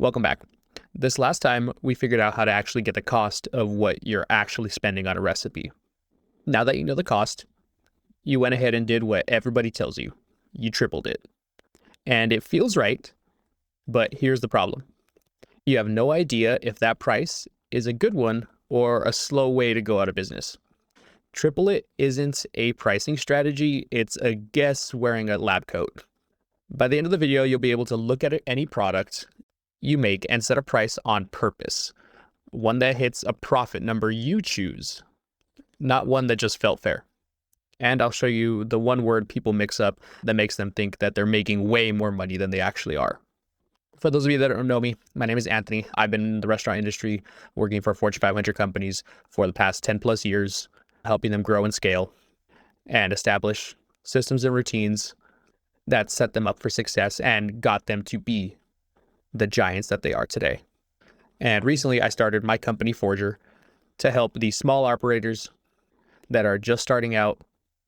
Welcome back. This last time, we figured out how to actually get the cost of what you're actually spending on a recipe. Now that you know the cost, you went ahead and did what everybody tells you. You tripled it. And it feels right, but here's the problem. You have no idea if that price is a good one or a slow way to go out of business. Triple it isn't a pricing strategy, it's a guess wearing a lab coat. By the end of the video, you'll be able to look at any product you make and set a price on purpose. One that hits a profit number you choose, not one that just felt fair. And I'll show you the one word people mix up that makes them think that they're making way more money than they actually are. For those of you that don't know me, my name is Anthony. I've been in the restaurant industry working for Fortune 500 companies for the past 10 plus years, helping them grow and scale and establish systems and routines that set them up for success and got them to be the giants that they are today. And recently I started my company Forgr to help these small operators that are just starting out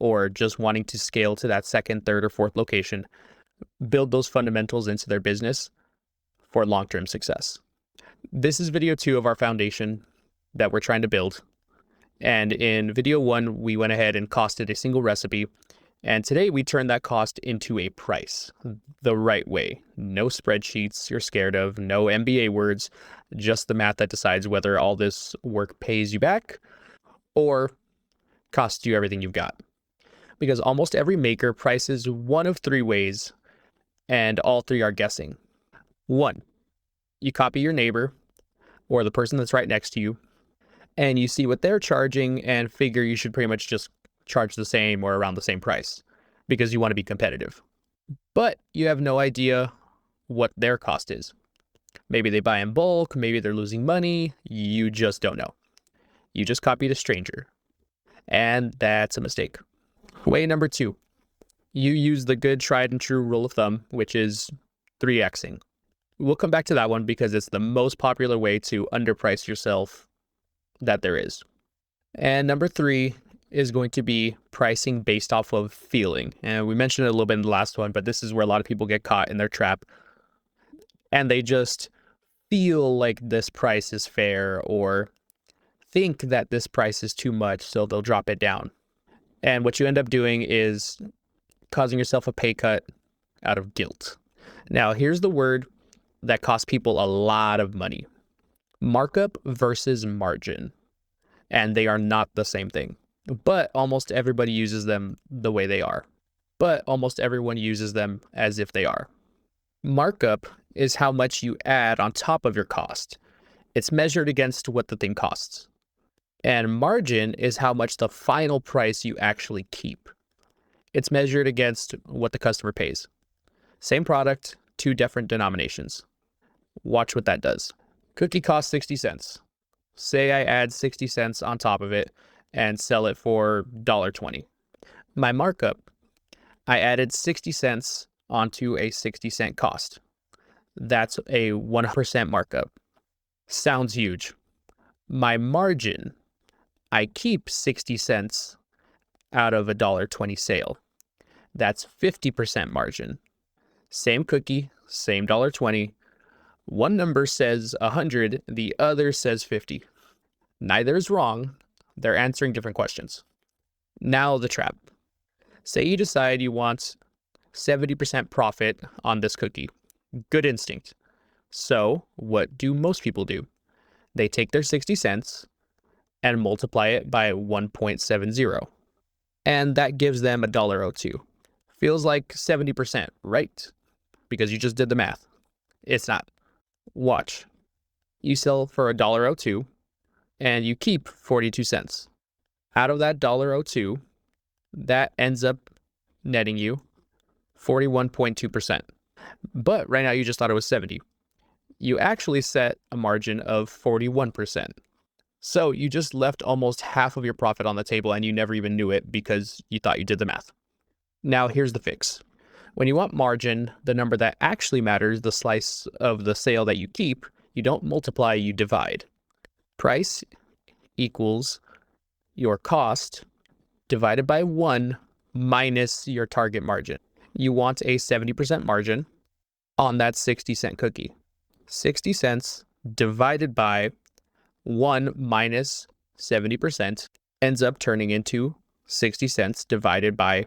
or just wanting to scale to that second, third, or fourth location, build those fundamentals into their business for long-term success. This is video 2 of our foundation that we're trying to build. And in video 1, we went ahead and costed a single recipe. And today we turn that cost into a price the right way. No spreadsheets you're scared of, no MBA words, just the math that decides whether all this work pays you back or costs you everything you've got. Because almost every maker prices one of 3 ways, and all 3 are guessing. 1, you copy your neighbor or the person that's right next to you, and you see what they're charging and figure you should pretty much just charge the same or around the same price because you want to be competitive. But you have no idea what their cost is. Maybe they buy in bulk, maybe they're losing money, you just don't know. You just copied a stranger. And that's a mistake. Way number 2, you use the good tried and true rule of thumb, which is 3xing. We'll come back to that one because it's the most popular way to underprice yourself that there is. And number 3 is going to be pricing based off of feeling. And we mentioned it a little bit in the last one, but this is where a lot of people get caught in their trap. And they just feel like this price is fair or think that this price is too much, so they'll drop it down. And what you end up doing is causing yourself a pay cut out of guilt. Now, here's the word that costs people a lot of money. Markup versus margin. And they are not the same thing. But almost everybody uses them the way they are. But almost everyone uses them as if they are. Markup is how much you add on top of your cost. It's measured against what the thing costs. And margin is how much the final price you actually keep. It's measured against what the customer pays. Same product, 2 different denominations. Watch what that does. Cookie costs 60 cents. Say I add 60 cents on top of it and sell it for $1.20. My markup, I added 60 cents onto a 60-cent cost. That's a 100% markup. Sounds huge. My margin, I keep 60 cents out of a $1.20 sale. That's 50% margin. Same cookie, same $1.20. One number says 100, the other says 50. Neither is wrong. They're answering different questions. Now the trap. Say you decide you want 70% profit on this cookie. Good instinct. So what do most people do? They take their 60 cents and multiply it by 1.70. And that gives them $1.02. Feels like 70%, right? Because you just did the math. It's not. Watch. You sell for $1.02 and you keep 42 cents. Out of that $1.02, that ends up netting you 41.2%. But right now you just thought it was 70. You actually set a margin of 41%. So you just left almost half of your profit on the table and you never even knew it because you thought you did the math. Now here's the fix. When you want margin, the number that actually matters, the slice of the sale that you keep, you don't multiply, you divide. Price equals your cost divided by 1 minus your target margin. You want a 70% margin on that 60-cent cookie. 60 cents divided by 1 minus 70% ends up turning into 60 cents divided by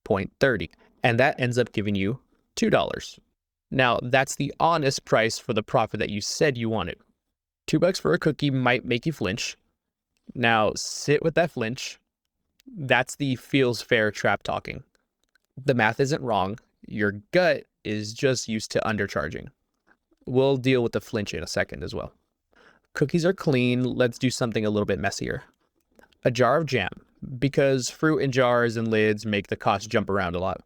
0.30. And that ends up giving you $2. Now, that's the honest price for the profit that you said you wanted. $2 for a cookie might make you flinch. Now, sit with that flinch. That's the feels fair trap talking. The math isn't wrong. Your gut is just used to undercharging. We'll deal with the flinch in a second as well. Cookies are clean. Let's do something a little bit messier. A jar of jam, because fruit in jars and lids make the cost jump around a lot.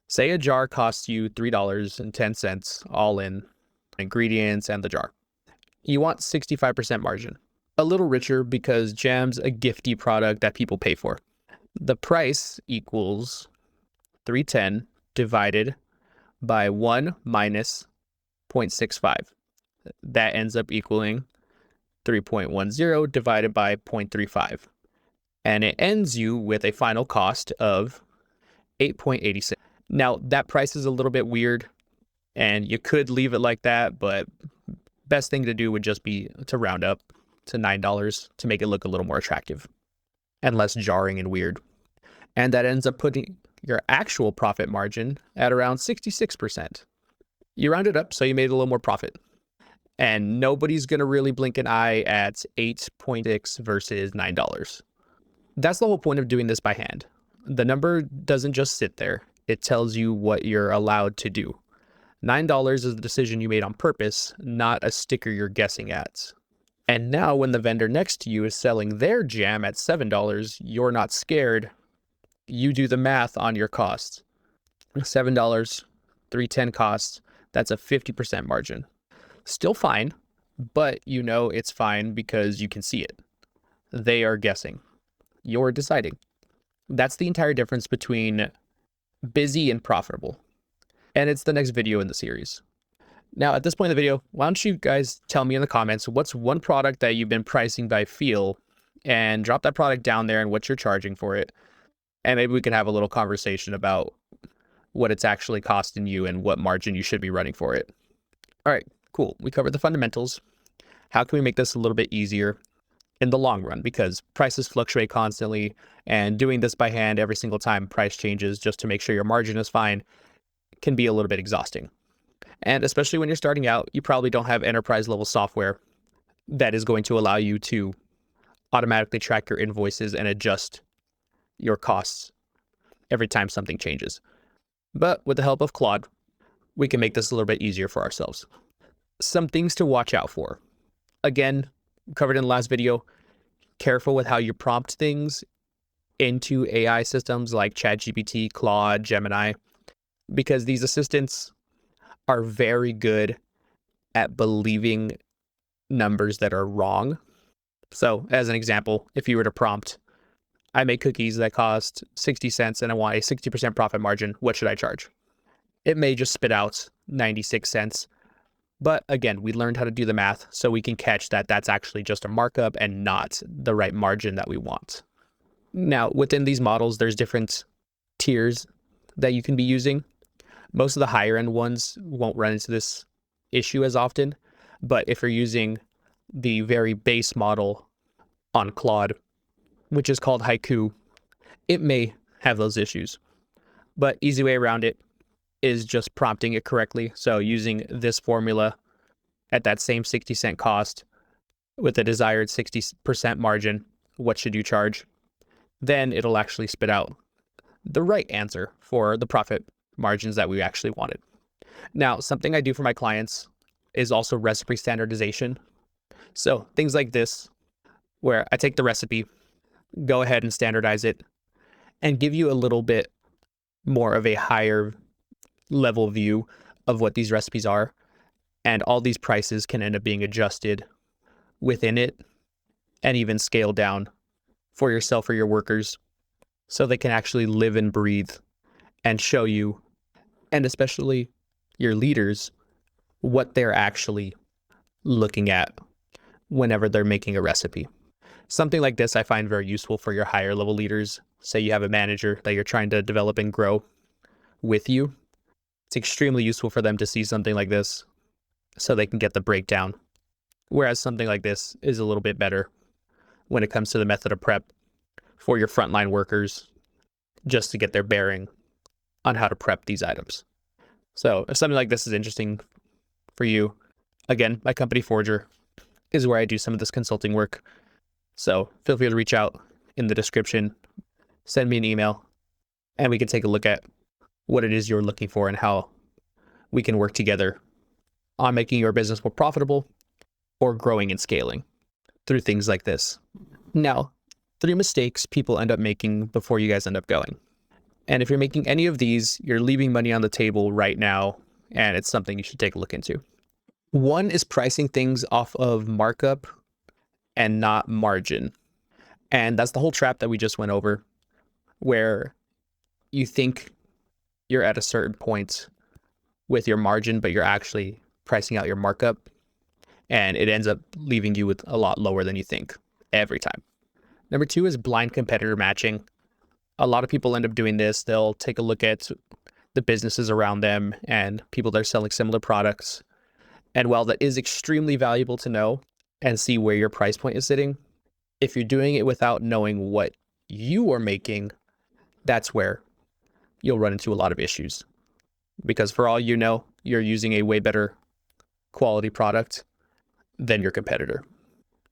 Say a jar costs you $3.10 all in, ingredients and the jar. You want 65% margin. A little richer because jam's a gifty product that people pay for. The price equals 310 divided by 1 minus 0.65. That ends up equaling 3.10 divided by 0.35. And it ends you with a final cost of 8.86. Now, that price is a little bit weird, and you could leave it like that, but best thing to do would just be to round up to $9 to make it look a little more attractive and less jarring and weird. And that ends up putting your actual profit margin at around 66%. You round it up, so you made a little more profit. And nobody's going to really blink an eye at 8.6 versus $9. That's the whole point of doing this by hand. The number doesn't just sit there. It tells you what you're allowed to do. $9 is the decision you made on purpose, not a sticker you're guessing at. And now when the vendor next to you is selling their jam at $7, you're not scared. You do the math on your costs. $7, $3.10 costs, that's a 50% margin. Still fine, but you know it's fine because you can see it. They are guessing. You're deciding. That's the entire difference between busy and profitable. And it's the next video in the series. Now, at this point in the video, why don't you guys tell me in the comments what's one product that you've been pricing by feel, and drop that product down there and what you're charging for it. And maybe we can have a little conversation about what it's actually costing you and what margin you should be running for it. All right, cool. We covered the fundamentals. How can we make this a little bit easier in the long run? Because prices fluctuate constantly, and doing this by hand every single time price changes just to make sure your margin is fine can be a little bit exhausting. And especially when you're starting out, you probably don't have enterprise level software that is going to allow you to automatically track your invoices and adjust your costs every time something changes. But with the help of Claude, we can make this a little bit easier for ourselves. Some things to watch out for. Again, covered in the last video, careful with how you prompt things into AI systems like ChatGPT, Claude, Gemini, because these assistants are very good at believing numbers that are wrong. So as an example, if you were to prompt, I make cookies that cost 60 cents and I want a 60% profit margin, what should I charge? It may just spit out 96 cents. But again, we learned how to do the math, so we can catch that that's actually just a markup and not the right margin that we want. Now, within these models, there's different tiers that you can be using. Most of the higher end ones won't run into this issue as often, but if you're using the very base model on Claude, which is called Haiku, it may have those issues. But easy way around it is just prompting it correctly. So using this formula at that same 60-cent cost with a desired 60% margin, what should you charge? Then it'll actually spit out the right answer for the profit margins that we actually wanted. Now, something I do for my clients is also recipe standardization. So things like this, where I take the recipe, go ahead and standardize it, and give you a little bit more of a higher level view of what these recipes are. And all these prices can end up being adjusted within it and even scaled down for yourself or your workers so they can actually live and breathe and show you, and especially your leaders, what they're actually looking at whenever they're making a recipe. Something like this I find very useful for your higher level leaders. Say you have a manager that you're trying to develop and grow with you. It's extremely useful for them to see something like this so they can get the breakdown. Whereas something like this is a little bit better when it comes to the method of prep for your frontline workers, just to get their bearing on how to prep these items. So if something like this is interesting for you, again, my company Forgr is where I do some of this consulting work. So feel free to reach out in the description, send me an email, and we can take a look at what it is you're looking for and how we can work together on making your business more profitable or growing and scaling through things like this. Now, 3 mistakes people end up making before you guys end up going. And if you're making any of these, you're leaving money on the table right now, and it's something you should take a look into. 1 is pricing things off of markup and not margin. And that's the whole trap that we just went over, where you think you're at a certain point with your margin, but you're actually pricing out your markup, and it ends up leaving you with a lot lower than you think every time. Number 2 is blind competitor matching. A lot of people end up doing this. They'll take a look at the businesses around them and people that are selling similar products. And while that is extremely valuable to know and see where your price point is sitting, if you're doing it without knowing what you are making, that's where you'll run into a lot of issues. Because for all you know, you're using a way better quality product than your competitor,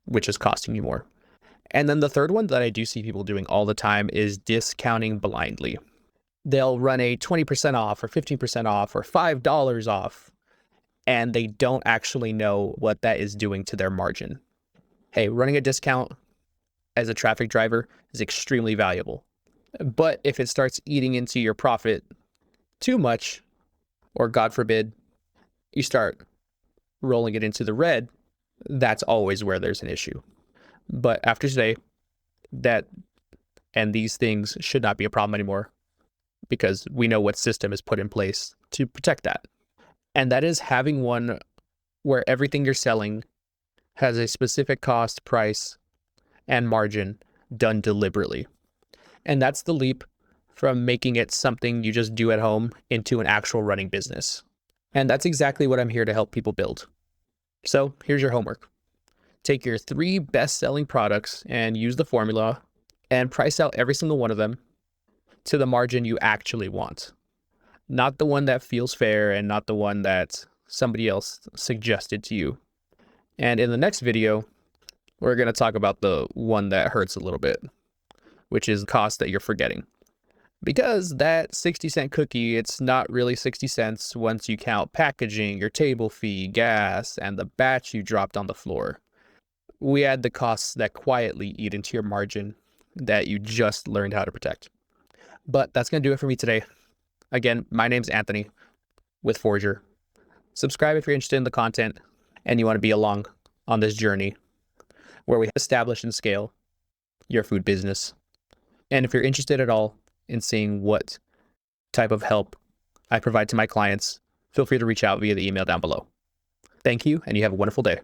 which is costing you more. And then the third one that I do see people doing all the time is discounting blindly. They'll run a 20% off or 15% off or $5 off, and they don't actually know what that is doing to their margin. Hey, running a discount as a traffic driver is extremely valuable. But if it starts eating into your profit too much, or God forbid, you start rolling it into the red, that's always where there's an issue. But after today, that and these things should not be a problem anymore, because we know what system is put in place to protect that. And that is having one where everything you're selling has a specific cost, price, and margin done deliberately. And that's the leap from making it something you just do at home into an actual running business. And that's exactly what I'm here to help people build. So here's your homework. Take your 3 best-selling products and use the formula and price out every single one of them to the margin you actually want. Not the one that feels fair and not the one that somebody else suggested to you. And in the next video, we're going to talk about the one that hurts a little bit, which is cost that you're forgetting. Because that 60-cent cookie, it's not really 60 cents once you count packaging, your table fee, gas, and the batch you dropped on the floor. We add the costs that quietly eat into your margin that you just learned how to protect. But that's going to do it for me today. Again, my name's Anthony with Forgr. Subscribe if you're interested in the content and you want to be along on this journey where we establish and scale your food business. And if you're interested at all in seeing what type of help I provide to my clients, feel free to reach out via the email down below. Thank you, and you have a wonderful day.